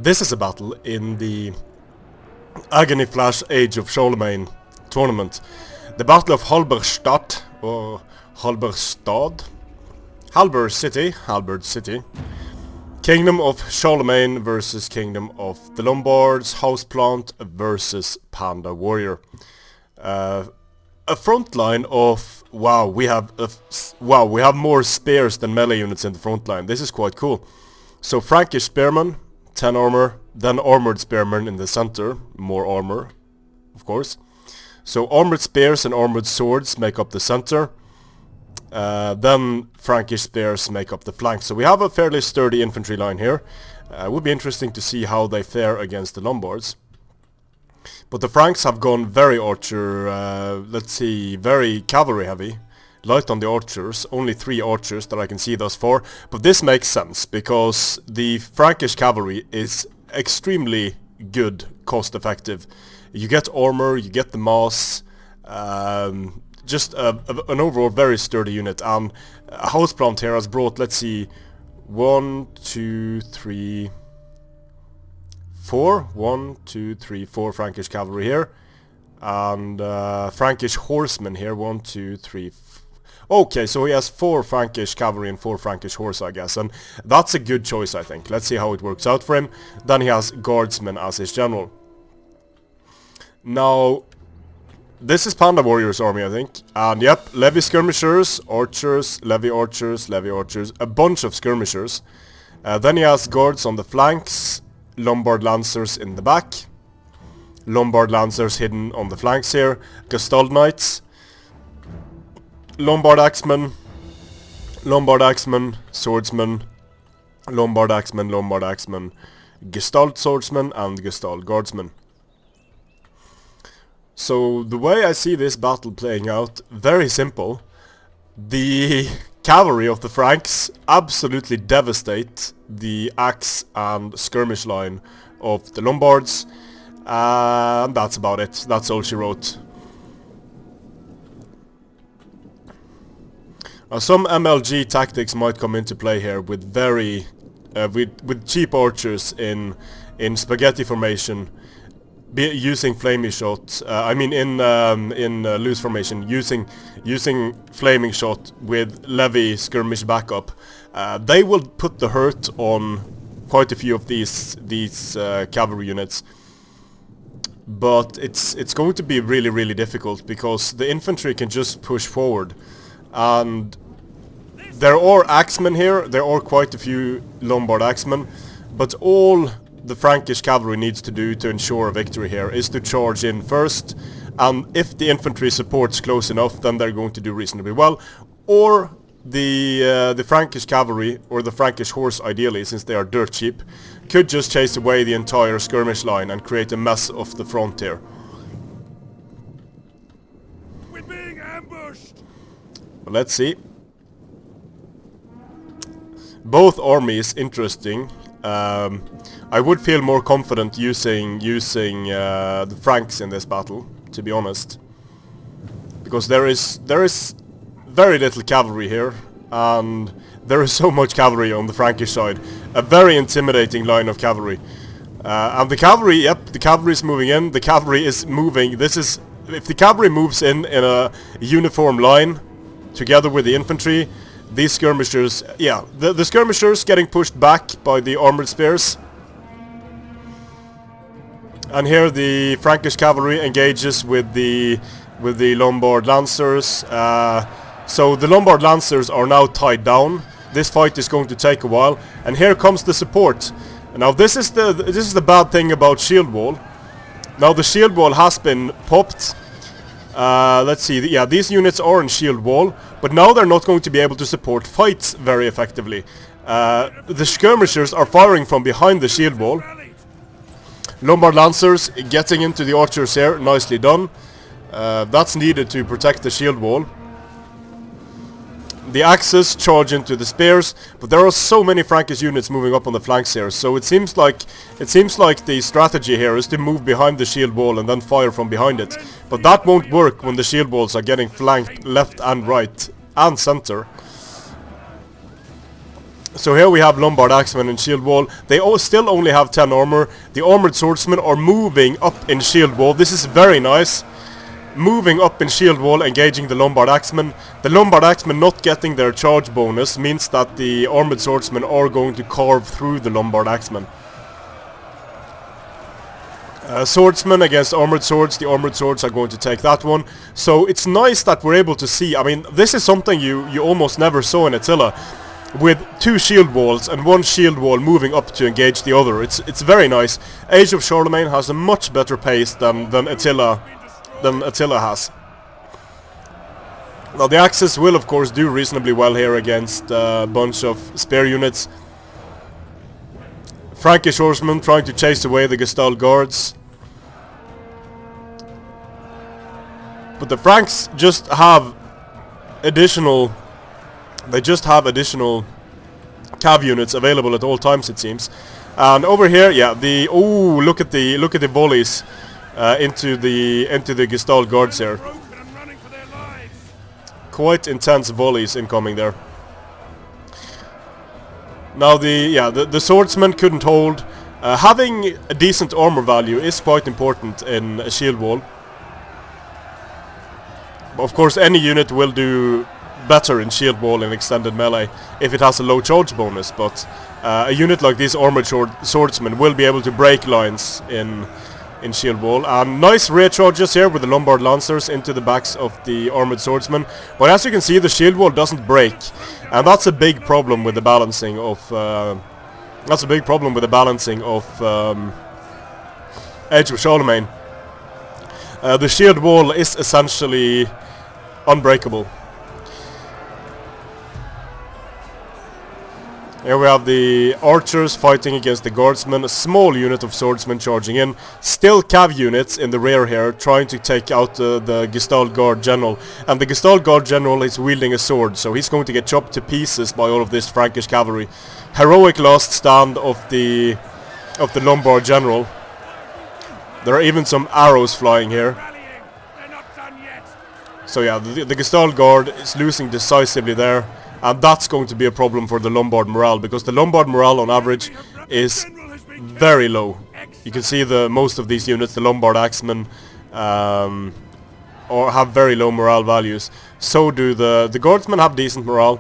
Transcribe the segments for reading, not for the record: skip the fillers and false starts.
This is a battle in the Aggony Flash Age of Charlemagne tournament. The Battle of Halberstadt, or Halberstad? Halberg City. Kingdom of Charlemagne versus Kingdom of the Lombards. Houseplant versus Panda Warrior. A front line of we have more spears than melee units in the front line. This is quite cool. So Frankish spearmen, 10 armor, then armored spearmen in the center, more armor, of course. So armored spears and armored swords make up the center. Then Frankish spears make up the flanks. So we have a fairly sturdy infantry line here. It would be interesting to see how they fare against the Lombards. But the Franks have gone very archer, very cavalry heavy. Light on the archers, only 3 archers that I can see thus far. But this makes sense, because the Frankish cavalry is extremely good, cost effective. You get armor, you get the mass, just an overall very sturdy unit. And Houseplant here has brought, let's see, 1, 2, 3, 4. 1, 2, 3, 4 Frankish cavalry here. And Frankish horsemen here, 1, 2, 3, okay, so he has 4 Frankish cavalry and 4 Frankish horse, I guess, and that's a good choice, I think. Let's see how it works out for him. Then he has guardsmen as his general. Now, this is Panda Warrior's army, I think, and yep, levy skirmishers, archers, levy archers, a bunch of skirmishers. Then he has guards on the flanks, Lombard lancers in the back, Lombard lancers hidden on the flanks here, Gestalt knights, Lombard axemen, swordsmen, Lombard axemen, Gestalt swordsmen, and Gestalt guardsmen. So the way I see this battle playing out, very simple. The cavalry of the Franks absolutely devastate the axe and skirmish line of the Lombards, and that's about it. That's all she wrote. Some MLG tactics might come into play here with very with cheap archers in spaghetti formation, using flaming shot. In loose formation, using flaming shot with levy skirmish backup. They will put the hurt on quite a few of these cavalry units. But it's going to be really difficult, because the infantry can just push forward. And there are axemen here, there are quite a few Lombard axemen, but all the Frankish cavalry needs to do to ensure a victory here is to charge in first, and if the infantry supports close enough, then they're going to do reasonably well. Or the Frankish cavalry, or the Frankish horse ideally, since they are dirt cheap, could just chase away the entire skirmish line and create a mess of the front here. We're being ambushed. But let's see. Both armies interesting. I would feel more confident using the Franks in this battle, to be honest, because there is very little cavalry here, and there is so much cavalry on the Frankish side. A very intimidating line of cavalry, and the cavalry. Yep, the cavalry is moving in. The cavalry is moving. If the cavalry moves in a uniform line together with the infantry. These skirmishers, the skirmishers getting pushed back by the armored spears. And here the Frankish cavalry engages with the Lombard lancers. So the Lombard lancers are now tied down. This fight is going to take a while, and here comes the support. Now this is the bad thing about shield wall. Now the shield wall has been popped. Let's see, these units are in shield wall, but now they're not going to be able to support fights very effectively. The skirmishers are firing from behind the shield wall. Lombard lancers getting into the archers here, nicely done. That's needed to protect the shield wall. The axes charge into the spears, but there are so many Frankish units moving up on the flanks here, so it seems like the strategy here is to move behind the shield wall and then fire from behind it. But that won't work when the shield walls are getting flanked left and right and center. So here we have Lombard Axemen in shield wall. They still only have 10 armor. The armored swordsmen are moving up in shield wall. This is very nice. Moving up in shield wall, engaging the Lombard Axemen. The Lombard Axemen not getting their charge bonus means that the armored swordsmen are going to carve through the Lombard Axemen. Swordsmen against armored swords. The armored swords are going to take that one. So it's nice that we're able to see. I mean, this is something you almost never saw in Attila, with 2 shield walls and 1 shield wall moving up to engage the other. It's very nice. Age of Charlemagne has a much better pace than Attila has. Now the Axes will of course do reasonably well here against a bunch of spear units. Frankish horsemen trying to chase away the Gestalt guards. But the Franks just have additional cav units available at all times, it seems. And over here, yeah, look at the volleys into the Gestalt guards here. Quite intense volleys incoming there. Now the swordsmen couldn't hold. Having a decent armor value is quite important in a shield wall. Of course, any unit will do better in shield wall and extended melee if it has a low charge bonus, but a unit like these armored swordsmen will be able to break lines in shield wall. And nice rear charges here with the Lombard lancers into the backs of the armored swordsmen. But as you can see, the shield wall doesn't break, and that's a big problem with the balancing of Age of Charlemagne. The shield wall is essentially unbreakable. Here we have the archers fighting against the guardsmen, a small unit of swordsmen charging in, still cav units in the rear here trying to take out the Gestalt guard general, and the Gestalt guard general is wielding a sword, so he's going to get chopped to pieces by all of this Frankish cavalry. Heroic last stand of the Lombard general. There are even some arrows flying here. So yeah, the Gestalt guard is losing decisively there. And that's going to be a problem for the Lombard morale, because the Lombard morale on average is very low. You can see most of these units, the Lombard Axemen, or have very low morale values. So do the Guardsmen have decent morale.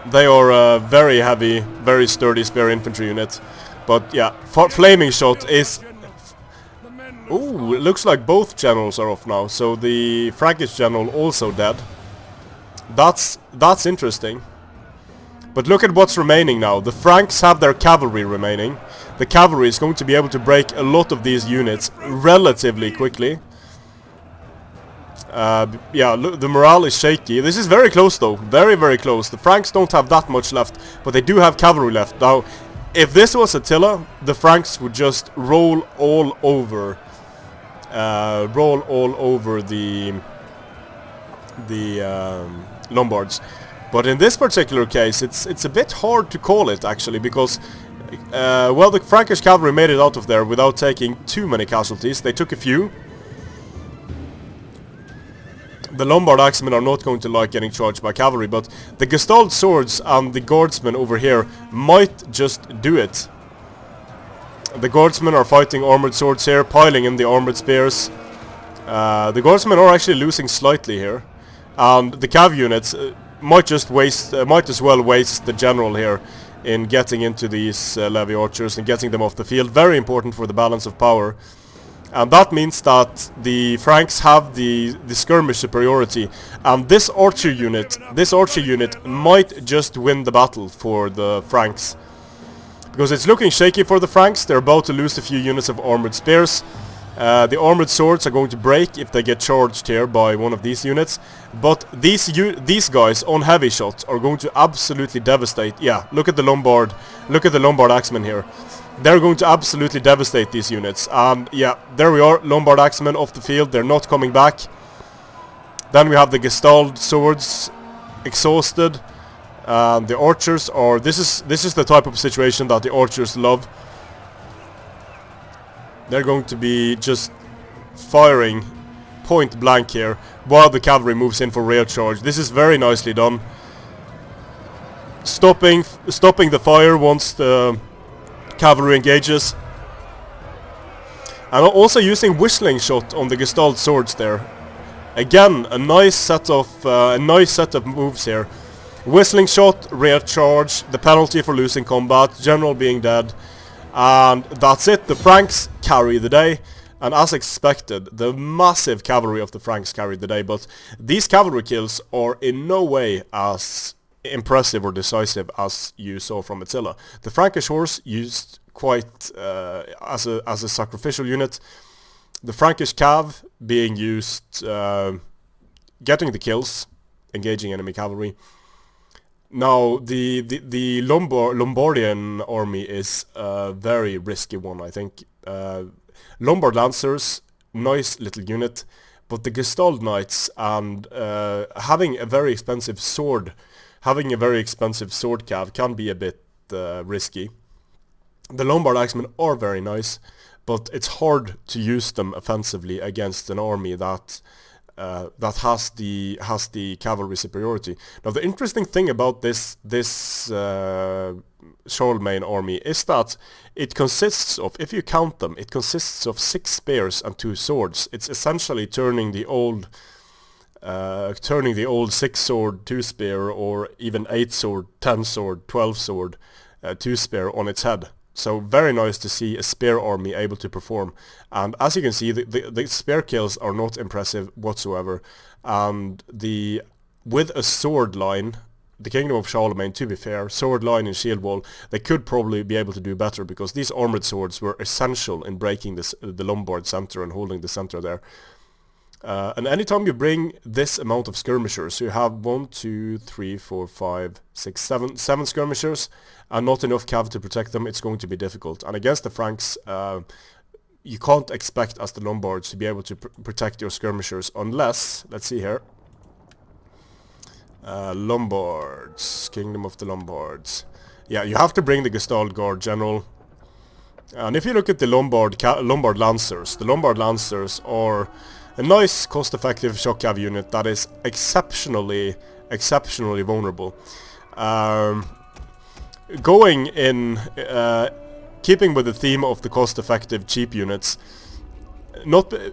They are a very heavy, very sturdy spear infantry unit. But yeah, Flaming Shot is... Ooh, it looks like both generals are off now. So the Frankish general also dead. That's interesting. But look at what's remaining now. The Franks have their cavalry remaining. The cavalry is going to be able to break a lot of these units relatively quickly. Yeah, look, the morale is shaky. This is very close though. Very, very close. The Franks don't have that much left, but they do have cavalry left. Now, if this was Attila, the Franks would just roll all over the Lombards. But in this particular case, it's a bit hard to call it actually, because well, the Frankish cavalry made it out of there without taking too many casualties. They took a few. The Lombard Axemen are not going to like getting charged by cavalry, but the Gestalt swords and the Guardsmen over here might just do it. The Guardsmen are fighting armored swords here, piling in the armored spears. The Guardsmen are actually losing slightly here, and the cav units might as well waste the general here in getting into these levy archers and getting them off the field. Very important for the balance of power. And that means that the Franks have the skirmish superiority, and this archer unit might just win the battle for the Franks, because it's looking shaky for the Franks. They're about to lose a few units of armored spears. The armored swords are going to break if they get charged here by one of these units, but these guys on heavy shots are going to absolutely devastate. Yeah, look at the Lombard Axemen here. They're going to absolutely devastate these units. And yeah, there we are, Lombard Axemen off the field. They're not coming back. Then we have the Gestalt swords exhausted. The archers are... This is the type of situation that the archers love. They're going to be just firing point blank here while the cavalry moves in for rear charge. This is very nicely done. stopping the fire once the cavalry engages, and also using whistling shot on the Gestalt swords there. Again, a nice set of moves here. Whistling shot, rear charge, the penalty for losing combat, general being dead, and that's it. The Franks carry the day, and as expected, the massive cavalry of the Franks carried the day, but these cavalry kills are in no way as impressive or decisive as you saw from Attila. The Frankish horse used quite as a sacrificial unit. The Frankish cav being used, getting the kills, engaging enemy cavalry. Now the Lombardian army is a very risky one, I think. Lombard Lancers, nice little unit, but the Gestalt Knights and having a very expensive sword cav can be a bit risky. The Lombard Axemen are very nice, but it's hard to use them offensively against an army that has the cavalry superiority. Now the interesting thing about this Charlemagne army is that it consists of, if you count them, it consists of 6 spears and 2 swords. It's essentially turning the old 6 sword 2 spear, or even 8 sword 10 sword 12 sword 2 spear on its head. So very nice to see a spear army able to perform, and as you can see, the spear kills are not impressive whatsoever, and with a sword line, the Kingdom of Charlemagne, to be fair, sword line and shield wall, they could probably be able to do better, because these armored swords were essential in breaking the Lombard center and holding the center there. And anytime you bring this amount of skirmishers, you have 1, 2, 3, 4, 5, 6, 7 skirmishers, and not enough cav to protect them, it's going to be difficult. And against the Franks, you can't expect as the Lombards to be able to protect your skirmishers unless, let's see here, Lombards, Kingdom of the Lombards. Yeah, you have to bring the Gestalt Guard General. And if you look at the Lombard Lancers, the Lombard Lancers are a nice cost-effective shock cav unit that is exceptionally vulnerable. Going in, keeping with the theme of the cost-effective cheap units,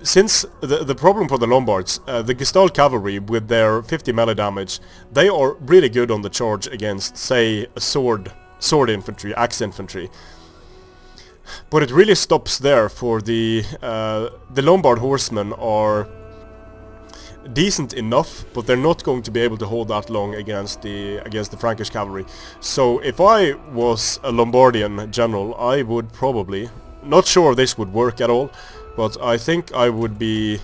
since the problem for the Lombards, the Gestalt cavalry with their 50 melee damage, they are really good on the charge against, say, a sword infantry, axe infantry. But it really stops there for the Lombard horsemen are decent enough, but they're not going to be able to hold that long against the Frankish cavalry. So if I was a Lombardian general, I would probably, not sure this would work at all, but I think I would be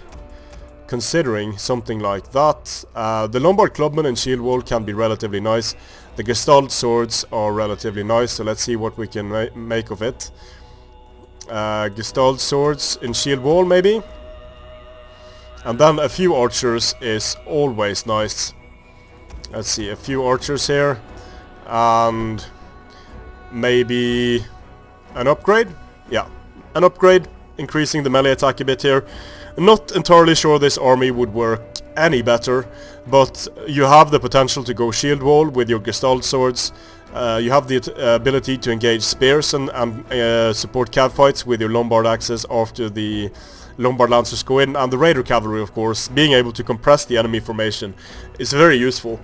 considering something like that. The Lombard clubmen and shield wall can be relatively nice. The Gestalt swords are relatively nice, so let's see what we can make of it. Gestalt swords in shield wall maybe, and then a few archers is always nice. Let's see, a few archers here, and maybe an upgrade. Yeah, an upgrade, increasing the melee attack a bit here. Not entirely sure this army would work any better, but you have the potential to go shield wall with your Gestalt swords. You have the ability to engage spears and support cav fights with your Lombard axes after the Lombard Lancers go in, and the Raider Cavalry, of course, being able to compress the enemy formation is very useful.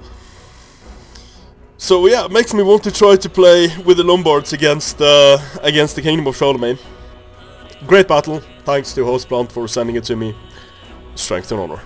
So yeah, it makes me want to try to play with the Lombards against the Kingdom of Charlemagne. Great battle, thanks to Houseplant for sending it to me. Strength and honor.